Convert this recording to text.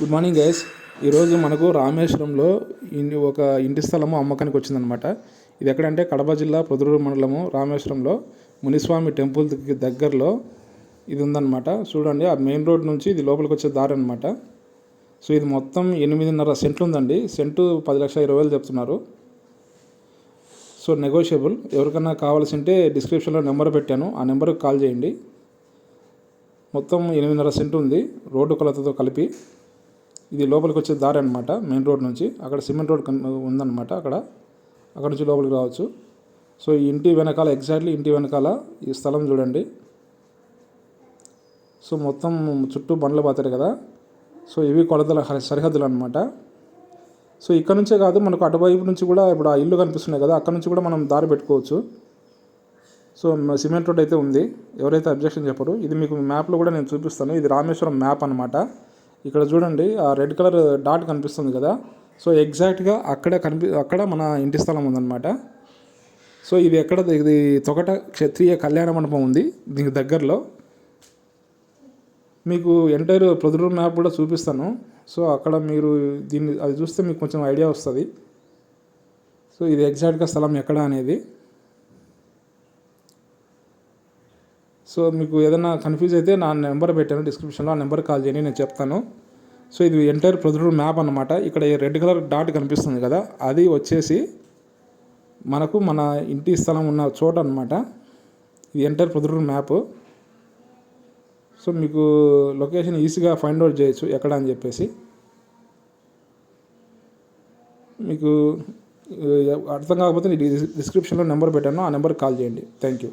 Good morning guys. ఈరోజు మనకు రామేశ్వరంలో ఒక ఇంటి స్థలము అమ్మకానికి వచ్చిందనమాట. ఇది ఎక్కడంటే కడప జిల్లా పొదలూరు మండలము రామేశ్వరంలో మునిస్వామి టెంపుల్కి దగ్గరలో ఇది ఉందన్నమాట. చూడండి, ఆ మెయిన్ రోడ్ నుంచి ఇది లోపలికి వచ్చే దారి అనమాట. సో ఇది మొత్తం 8.5 సెంట్లు ఉందండి. సెంటు 10,20,000 చెప్తున్నారు. So negotiable. ఎవరికైనా కావాల్సి ఉంటే డిస్క్రిప్షన్లో నెంబర్ పెట్టాను, ఆ నెంబర్కి కాల్ చేయండి. మొత్తం 8.5 సెంటు ఉంది రోడ్డు కొలతతో కలిపి. ఇది లోపలికి వచ్చే దారి అనమాట. మెయిన్ రోడ్ నుంచి అక్కడ సిమెంట్ రోడ్ ఉందన్నమాట. అక్కడ నుంచి లోపలికి రావచ్చు. సో ఈ ఇంటి వెనకాల, ఎగ్జాక్ట్లీ ఇంటి వెనకాల ఈ స్థలం చూడండి. సో మొత్తం చుట్టూ బండ్లు పోతారు కదా. సో ఇవి కొలతల సరిహద్దులు అనమాట. సో ఇక్కడ నుంచే కాదు, మనకు అటువైపు నుంచి కూడా ఇప్పుడు ఆ ఇల్లు కనిపిస్తున్నాయి కదా, అక్కడ నుంచి కూడా మనం దారి పెట్టుకోవచ్చు. సో సిమెంట్ రోడ్ అయితే ఉంది, ఎవరైతే అబ్జెక్షన్ చెప్పరు. ఇది మీకు మ్యాప్లో కూడా నేను చూపిస్తాను. ఇది రామేశ్వరం మ్యాప్ అనమాట. ఇక్కడ చూడండి, ఆ రెడ్ కలర్ డాట్ కనిపిస్తుంది కదా. సో ఎగ్జాక్ట్గా అక్కడ మన ఇంటి స్థలం ఉందన్నమాట. సో ఇది తొకట క్షత్రియ కళ్యాణ మండపం ఉంది దీనికి దగ్గరలో. మీకు ఎంటైర్ పొదలూరు మ్యాప్ కూడా చూపిస్తాను. సో అక్కడ మీరు అది చూస్తే మీకు కొంచెం ఐడియా వస్తుంది. సో ఇది ఎగ్జాక్ట్గా స్థలం ఎక్కడ అనేది. సో మీకు ఏదైనా కన్ఫ్యూజ్ అయితే నా నెంబర్ పెట్టాను డిస్క్రిప్షన్లో, ఆ నెంబర్కి కాల్ చేయండి, నేను చెప్తాను. సో ఇది ఎంటైర్ పొదలూరు మ్యాప్ అనమాట. ఇక్కడ రెడ్ కలర్ డాట్ కనిపిస్తుంది కదా, అది వచ్చేసి మనకు మన ఇంటి స్థలం ఉన్న చోట అనమాట. ఇది ఎంటైర్ పొదలూరు మ్యాప్. సో మీకు లొకేషన్ ఈజీగా ఫైండ్ అవుట్ చేయొచ్చు ఎక్కడ అని చెప్పేసి. మీకు అర్థం కాకపోతే డిస్క్రిప్షన్లో నెంబర్ పెట్టాను, ఆ నెంబర్కి కాల్ చేయండి. Thank you.